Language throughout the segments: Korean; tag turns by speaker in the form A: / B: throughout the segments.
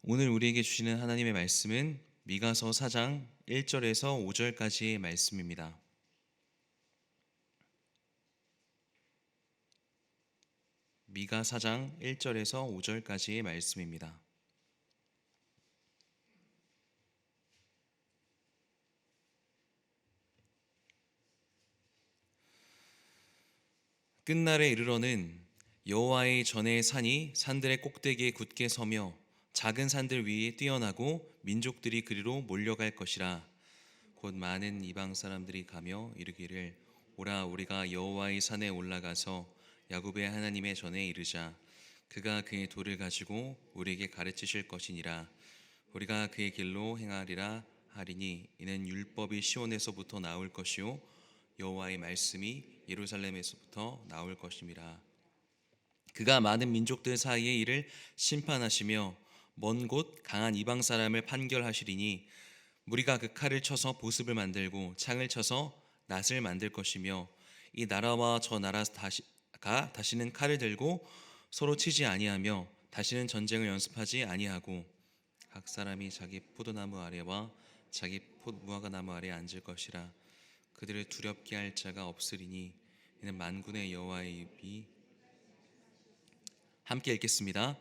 A: 오늘 우리에게 주시는 하나님의 말씀은 미가서 4장 1절에서 5절까지의 말씀입니다. 미가 4장 1절에서 5절까지의 말씀입니다. 끝날에 이르러는 여호와의 전의 산이 산들의 꼭대기에 굳게 서며 작은 산들 위에 뛰어나고 민족들이 그리로 몰려갈 것이라. 곧 많은 이방 사람들이 가며 이르기를 오라 우리가 여호와의 산에 올라가서 야곱의 하나님의 전에 이르자. 그가 그의 도를 가지고 우리에게 가르치실 것이니라. 우리가 그의 길로 행하리라 하리니 이는 율법이 시온에서부터 나올 것이요 여호와의 말씀이 예루살렘에서부터 나올 것임이라. 그가 많은 민족들 사이에 이를 심판하시며 먼 곳 강한 이방 사람을 판결하시리니 무리가 그 칼을 쳐서 보습을 만들고 창을 쳐서 낫을 만들 것이며 이 나라와 저 나라가 다시는 칼을 들고 서로 치지 아니하며 다시는 전쟁을 연습하지 아니하고 각 사람이 자기 포도나무 아래와 자기 무화과나무 아래에 앉을 것이라. 그들을 두렵게 할 자가 없으리니 이는 만군의 여호와의 입이. 함께 읽겠습니다.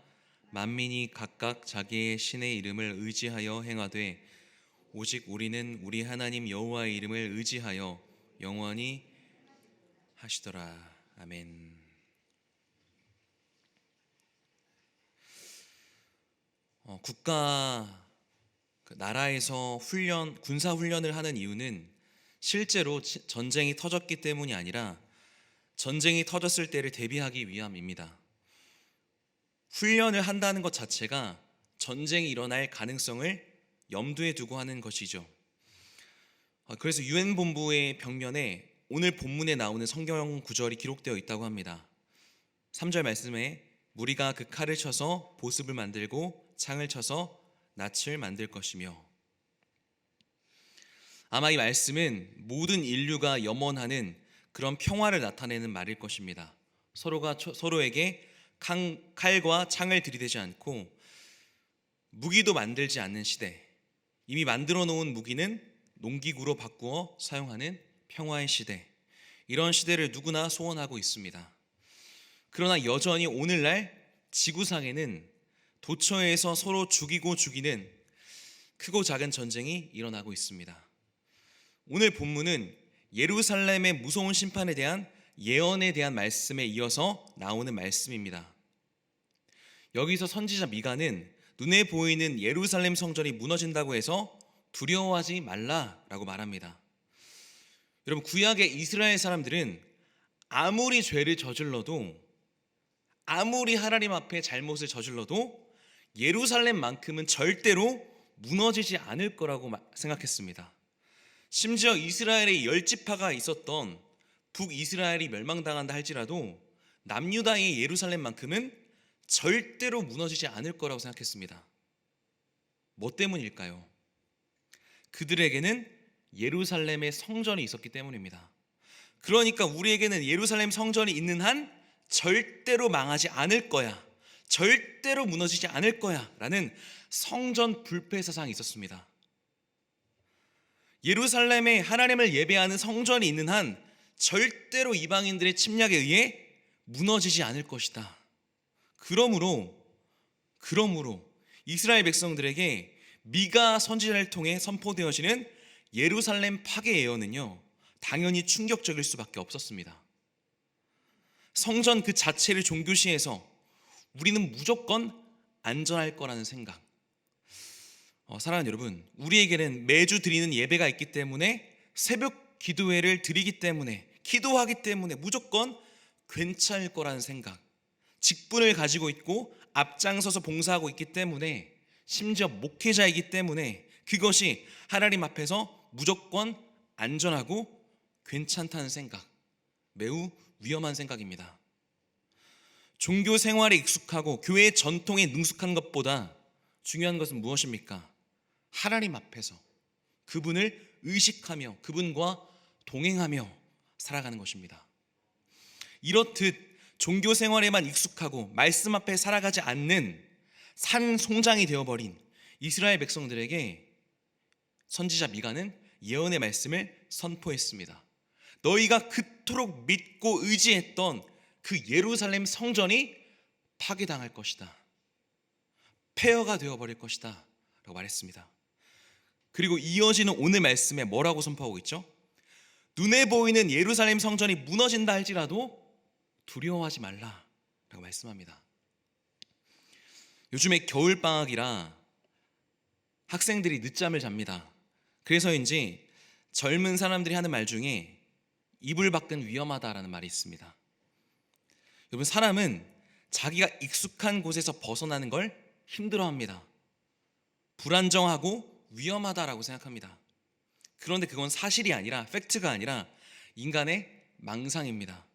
A: 만민이 각각 자기의 신의 이름을 의지하여 행하되 오직 우리는 우리 하나님 여호와의 이름을 의지하여 영원히 하시더라. 아멘. 나라에서 군사 훈련을 하는 이유는 실제로 전쟁이 터졌기 때문이 아니라 전쟁이 터졌을 때를 대비하기 위함입니다. 훈련을 한다는 것 자체가 전쟁이 일어날 가능성을 염두에 두고 하는 것이죠. 그래서 유엔 본부의 벽면에 오늘 본문에 나오는 성경 구절이 기록되어 있다고 합니다. 3절 말씀에 무리가 그 칼을 쳐서 보습을 만들고 창을 쳐서 낫을 만들 것이며, 아마 이 말씀은 모든 인류가 염원하는 그런 평화를 나타내는 말일 것입니다. 서로가 서로에게 칼과 창을 들이대지 않고 무기도 만들지 않는 시대, 이미 만들어 놓은 무기는 농기구로 바꾸어 사용하는 평화의 시대, 이런 시대를 누구나 소원하고 있습니다. 그러나 여전히 오늘날 지구상에는 도처에서 서로 죽이고 죽이는 크고 작은 전쟁이 일어나고 있습니다. 오늘 본문은 예루살렘의 무서운 심판에 대한 예언에 대한 말씀에 이어서 나오는 말씀입니다. 여기서 선지자 미가는 눈에 보이는 예루살렘 성전이 무너진다고 해서 두려워하지 말라라고 말합니다. 여러분, 구약의 이스라엘 사람들은 아무리 죄를 저질러도, 아무리 하나님 앞에 잘못을 저질러도 예루살렘만큼은 절대로 무너지지 않을 거라고 생각했습니다. 심지어 이스라엘의 10지파가 있었던 북이스라엘이 멸망당한다 할지라도 남유다의 예루살렘만큼은 절대로 무너지지 않을 거라고 생각했습니다. 뭐 때문일까요? 그들에게는 예루살렘의 성전이 있었기 때문입니다. 그러니까 우리에게는 예루살렘 성전이 있는 한 절대로 망하지 않을 거야, 절대로 무너지지 않을 거야 라는 성전 불패 사상이 있었습니다. 예루살렘에 하나님을 예배하는 성전이 있는 한 절대로 이방인들의 침략에 의해 무너지지 않을 것이다. 그러므로 이스라엘 백성들에게 미가 선지자를 통해 선포되어지는 예루살렘 파괴 예언은요, 당연히 충격적일 수밖에 없었습니다. 성전 그 자체를 종교시해서 우리는 무조건 안전할 거라는 생각. 사랑하는 여러분, 우리에게는 매주 드리는 예배가 있기 때문에, 새벽 기도회를 드리기 때문에, 기도하기 때문에 무조건 괜찮을 거라는 생각, 직분을 가지고 있고 앞장서서 봉사하고 있기 때문에, 심지어 목회자이기 때문에 그것이 하나님 앞에서 무조건 안전하고 괜찮다는 생각, 매우 위험한 생각입니다. 종교 생활에 익숙하고 교회 전통에 능숙한 것보다 중요한 것은 무엇입니까? 하나님 앞에서 그분을 의식하며 그분과 동행하며 살아가는 것입니다. 이렇듯 종교 생활에만 익숙하고 말씀 앞에 살아가지 않는 산 송장이 되어버린 이스라엘 백성들에게 선지자 미가는 예언의 말씀을 선포했습니다. 너희가 그토록 믿고 의지했던 그 예루살렘 성전이 파괴당할 것이다. 폐허가 되어버릴 것이다 라고 말했습니다. 그리고 이어지는 오늘 말씀에 뭐라고 선포하고 있죠? 눈에 보이는 예루살렘 성전이 무너진다 할지라도 두려워하지 말라 라고 말씀합니다. 요즘에 겨울방학이라 학생들이 늦잠을 잡니다. 그래서인지 젊은 사람들이 하는 말 중에 이불 밖은 위험하다라는 말이 있습니다. 여러분, 사람은 자기가 익숙한 곳에서 벗어나는 걸 힘들어합니다. 불안정하고 위험하다라고 생각합니다. 그런데 그건 사실이 아니라, 팩트가 아니라 인간의 망상입니다.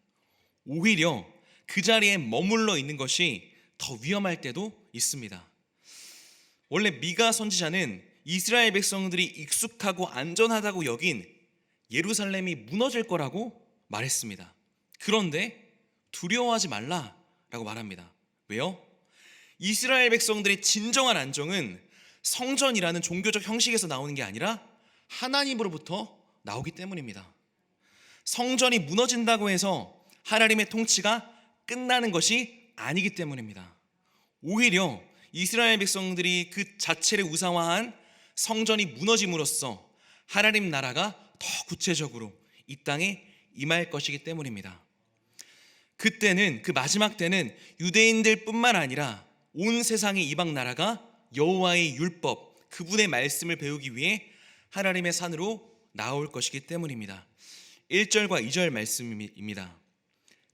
A: 오히려 그 자리에 머물러 있는 것이 더 위험할 때도 있습니다. 원래 미가 선지자는 이스라엘 백성들이 익숙하고 안전하다고 여긴 예루살렘이 무너질 거라고 말했습니다. 그런데 두려워하지 말라라고 말합니다. 왜요? 이스라엘 백성들의 진정한 안정은 성전이라는 종교적 형식에서 나오는 게 아니라 하나님으로부터 나오기 때문입니다. 성전이 무너진다고 해서 하나님의 통치가 끝나는 것이 아니기 때문입니다. 오히려 이스라엘 백성들이 그 자체를 우상화한 성전이 무너짐으로써 하나님 나라가 더 구체적으로 이 땅에 임할 것이기 때문입니다. 그때는, 그 마지막 때는 유대인들 뿐만 아니라 온 세상의 이방 나라가 여호와의 율법, 그분의 말씀을 배우기 위해 하나님의 산으로 나올 것이기 때문입니다. 1절과 2절 말씀입니다.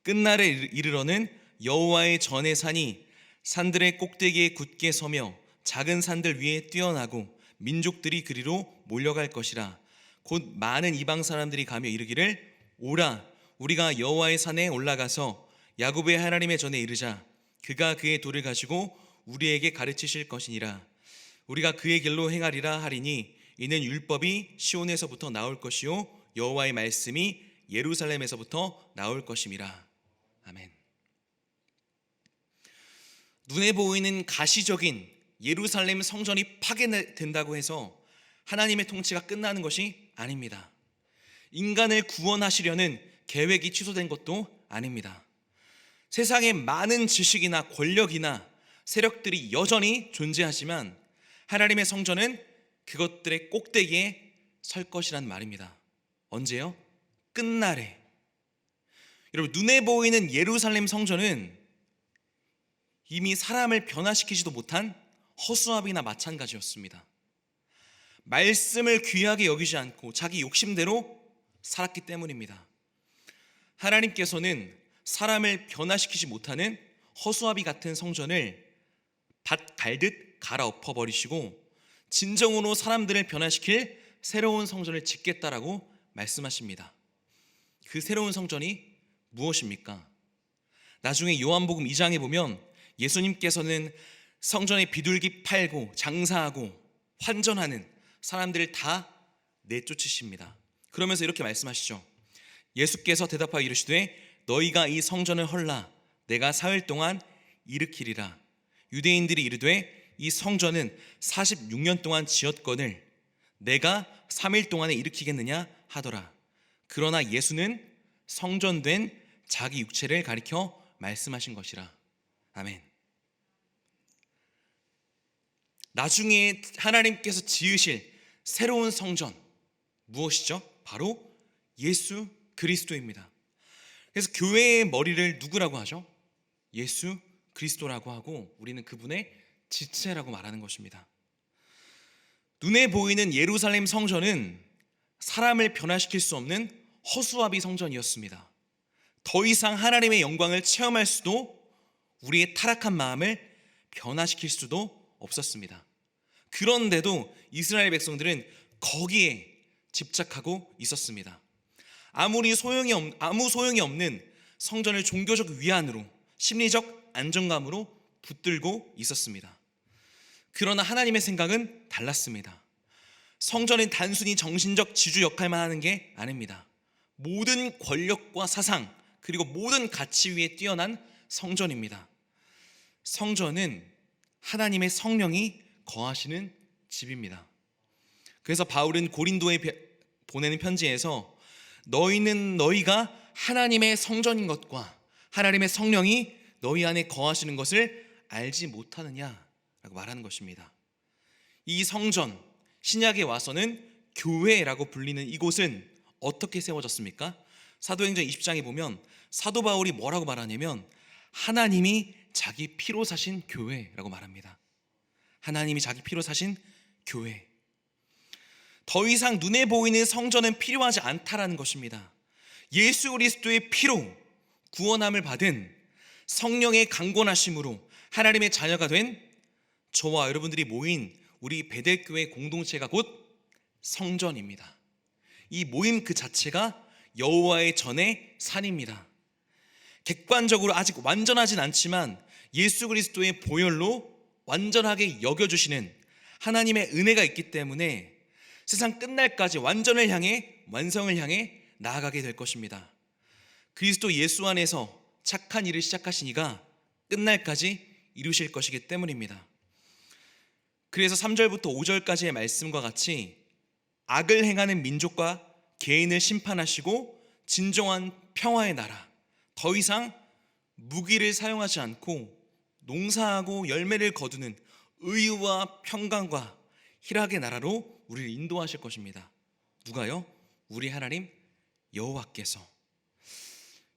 A: 끝날에 이르러는 여호와의 전의 산이 산들의 꼭대기에 굳게 서며 작은 산들 위에 뛰어나고 민족들이 그리로 몰려갈 것이라. 곧 많은 이방 사람들이 가며 이르기를 오라, 우리가 여호와의 산에 올라가서 야곱의 하나님의 전에 이르자. 그가 그의 도를 가지고 우리에게 가르치실 것이니라. 우리가 그의 길로 행하리라 하리니 이는 율법이 시온에서부터 나올 것이요 여호와의 말씀이 예루살렘에서부터 나올 것임이라. 아멘. 눈에 보이는 가시적인 예루살렘 성전이 파괴된다고 해서 하나님의 통치가 끝나는 것이 아닙니다. 인간을 구원하시려는 계획이 취소된 것도 아닙니다. 세상에 많은 지식이나 권력이나 세력들이 여전히 존재하지만 하나님의 성전은 그것들의 꼭대기에 설 것이란 말입니다. 언제요? 끝날에. 여러분, 눈에 보이는 예루살렘 성전은 이미 사람을 변화시키지도 못한 허수아비나 마찬가지였습니다. 말씀을 귀하게 여기지 않고 자기 욕심대로 살았기 때문입니다. 하나님께서는 사람을 변화시키지 못하는 허수아비 같은 성전을 밭 갈듯 갈아엎어 버리시고 진정으로 사람들을 변화시킬 새로운 성전을 짓겠다라고 말씀하십니다. 그 새로운 성전이 무엇입니까? 나중에 요한복음 2장에 보면 예수님께서는 성전에 비둘기 팔고 장사하고 환전하는 사람들을 다 내쫓으십니다. 그러면서 이렇게 말씀하시죠. 예수께서 대답하여 이르시되 너희가 이 성전을 헐라 내가 사흘 동안 일으키리라. 유대인들이 이르되 이 성전은 46년 동안 지었거늘 내가 3일 동안에 일으키겠느냐 하더라. 그러나 예수는 성전된 자기 육체를 가리켜 말씀하신 것이라. 아멘. 나중에 하나님께서 지으실 새로운 성전 무엇이죠? 바로 예수 그리스도입니다. 그래서 교회의 머리를 누구라고 하죠? 예수 그리스도라고 하고 우리는 그분의 지체라고 말하는 것입니다. 눈에 보이는 예루살렘 성전은 사람을 변화시킬 수 없는 허수아비 성전이었습니다. 더 이상 하나님의 영광을 체험할 수도 우리의 타락한 마음을 변화시킬 수도 없었습니다. 그런데도 이스라엘 백성들은 거기에 집착하고 있었습니다. 아무 소용이 없는 성전을 종교적 위안으로 심리적 안정감으로 붙들고 있었습니다. 그러나 하나님의 생각은 달랐습니다. 성전은 단순히 정신적 지주 역할만 하는 게 아닙니다. 모든 권력과 사상 그리고 모든 가치 위에 뛰어난 성전입니다. 성전은 하나님의 성령이 거하시는 집입니다. 그래서 바울은 고린도에 보내는 편지에서 너희가 하나님의 성전인 것과 하나님의 성령이 너희 안에 거하시는 것을 알지 못하느냐라고 말하는 것입니다. 이 성전, 신약에 와서는 교회라고 불리는 이곳은 어떻게 세워졌습니까? 사도행전 20장에 보면 사도 바울이 뭐라고 말하냐면 하나님이 자기 피로 사신 교회라고 말합니다. 하나님이 자기 피로 사신 교회. 더 이상 눈에 보이는 성전은 필요하지 않다라는 것입니다. 예수 그리스도의 피로 구원함을 받은 성령의 강권하심으로 하나님의 자녀가 된 저와 여러분들이 모인 우리 베델교회 공동체가 곧 성전입니다. 이 모임 그 자체가 여호와의 전의 산입니다. 객관적으로 아직 완전하진 않지만 예수 그리스도의 보혈로 완전하게 여겨주시는 하나님의 은혜가 있기 때문에 세상 끝날까지 완전을 향해, 완성을 향해 나아가게 될 것입니다. 그리스도 예수 안에서 착한 일을 시작하신 이가 끝날까지 이루실 것이기 때문입니다. 그래서 3절부터 5절까지의 말씀과 같이 악을 행하는 민족과 개인을 심판하시고 진정한 평화의 나라, 더 이상 무기를 사용하지 않고 농사하고 열매를 거두는 의와 평강과 희락의 나라로 우리를 인도하실 것입니다. 누가요? 우리 하나님 여호와께서.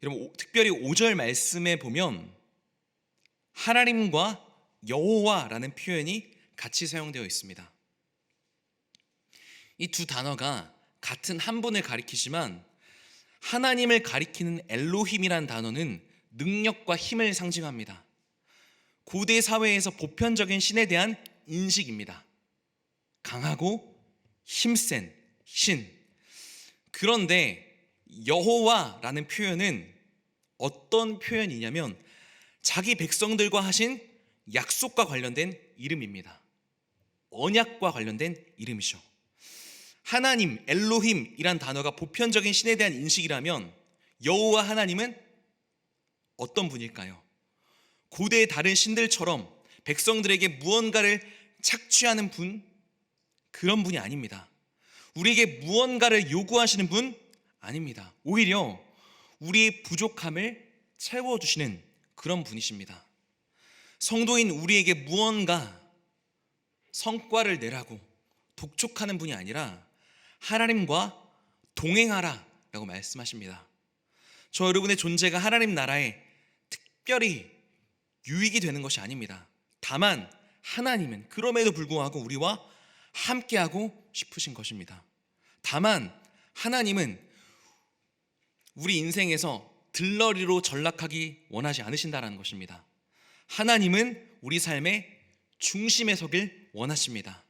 A: 여러분, 특별히 5절 말씀에 보면 하나님과 여호와라는 표현이 같이 사용되어 있습니다. 이 두 단어가 같은 한 분을 가리키지만 하나님을 가리키는 엘로힘이란 단어는 능력과 힘을 상징합니다. 고대 사회에서 보편적인 신에 대한 인식입니다. 강하고 힘센 신. 그런데 여호와라는 표현은 어떤 표현이냐면 자기 백성들과 하신 약속과 관련된 이름입니다. 언약과 관련된 이름이죠. 하나님, 엘로힘이란 단어가 보편적인 신에 대한 인식이라면 여호와 하나님은 어떤 분일까요? 고대의 다른 신들처럼 백성들에게 무언가를 착취하는 분? 그런 분이 아닙니다. 우리에게 무언가를 요구하시는 분? 아닙니다. 오히려 우리의 부족함을 채워주시는 그런 분이십니다. 성도인 우리에게 무언가 성과를 내라고 독촉하는 분이 아니라 하나님과 동행하라 라고 말씀하십니다. 저 여러분의 존재가 하나님 나라에 특별히 유익이 되는 것이 아닙니다. 다만 하나님은 그럼에도 불구하고 우리와 함께하고 싶으신 것입니다. 다만 하나님은 우리 인생에서 들러리로 전락하기 원하지 않으신다는 것입니다. 하나님은 우리 삶의 중심에 서길 원하십니다.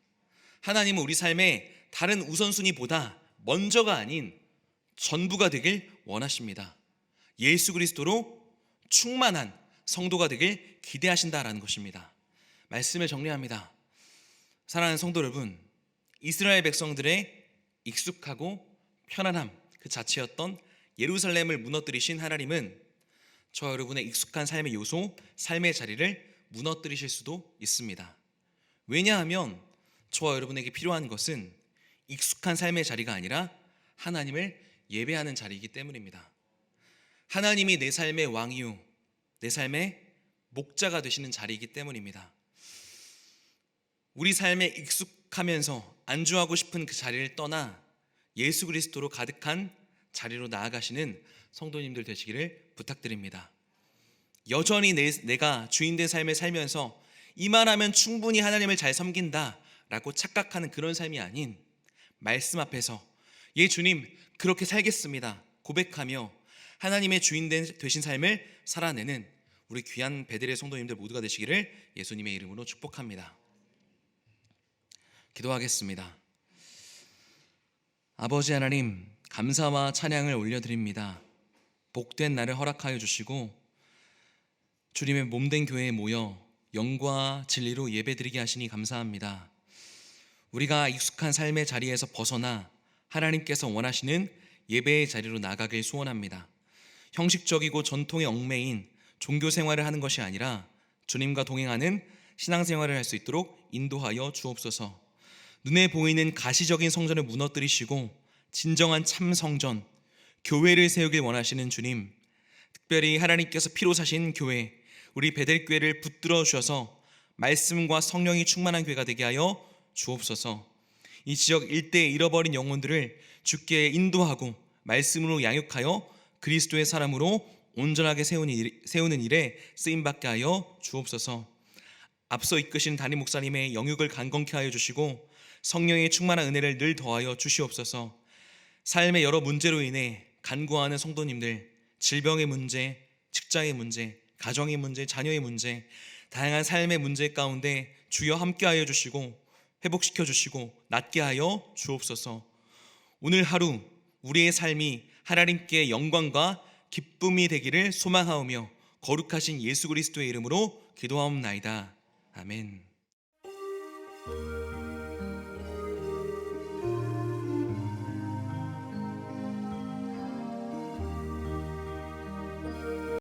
A: 하나님은 우리 삶의 다른 우선순위보다 먼저가 아닌 전부가 되길 원하십니다. 예수 그리스도로 충만한 성도가 되길 기대하신다라는 것입니다. 말씀을 정리합니다. 사랑하는 성도 여러분, 이스라엘 백성들의 익숙하고 편안함 그 자체였던 예루살렘을 무너뜨리신 하나님은 저 여러분의 익숙한 삶의 요소, 삶의 자리를 무너뜨리실 수도 있습니다. 왜냐하면 저와 여러분에게 필요한 것은 익숙한 삶의 자리가 아니라 하나님을 예배하는 자리이기 때문입니다. 하나님이 내 삶의 왕이요, 내 삶의 목자가 되시는 자리이기 때문입니다. 우리 삶에 익숙하면서 안주하고 싶은 그 자리를 떠나 예수 그리스도로 가득한 자리로 나아가시는 성도님들 되시기를 부탁드립니다. 여전히 내가 주인된 삶을 살면서 이만하면 충분히 하나님을 잘 섬긴다라고 착각하는 그런 삶이 아닌 말씀 앞에서 예 주님 그렇게 살겠습니다 고백하며 하나님의 주인 되신 삶을 살아내는 우리 귀한 베델의 성도님들 모두가 되시기를 예수님의 이름으로 축복합니다. 기도하겠습니다. 아버지 하나님, 감사와 찬양을 올려드립니다. 복된 날을 허락하여 주시고 주님의 몸된 교회에 모여 영과 진리로 예배드리게 하시니 감사합니다. 우리가 익숙한 삶의 자리에서 벗어나 하나님께서 원하시는 예배의 자리로 나가길 소원합니다. 형식적이고 전통에 얽매인 종교 생활을 하는 것이 아니라 주님과 동행하는 신앙생활을 할 수 있도록 인도하여 주옵소서. 눈에 보이는 가시적인 성전을 무너뜨리시고 진정한 참 성전, 교회를 세우길 원하시는 주님, 특별히 하나님께서 피로 사신 교회, 우리 베델교회를 붙들어 주셔서 말씀과 성령이 충만한 교회가 되게 하여 주옵소서. 이 지역 일대에 잃어버린 영혼들을 주께 인도하고 말씀으로 양육하여 그리스도의 사람으로 온전하게 세우는 일에 쓰임받게 하여 주옵소서. 앞서 이끄신 담임 목사님의 영육을 강건케 하여 주시고 성령의 충만한 은혜를 늘 더하여 주시옵소서. 삶의 여러 문제로 인해 간구하는 성도님들, 질병의 문제, 직장의 문제, 가정의 문제, 자녀의 문제, 다양한 삶의 문제 가운데 주여 함께하여 주시고 회복시켜 주시고 낫게 하여 주옵소서. 오늘 하루 우리의 삶이 하나님께 영광과 기쁨이 되기를 소망하오며 거룩하신 예수 그리스도의 이름으로 기도하옵나이다. 아멘.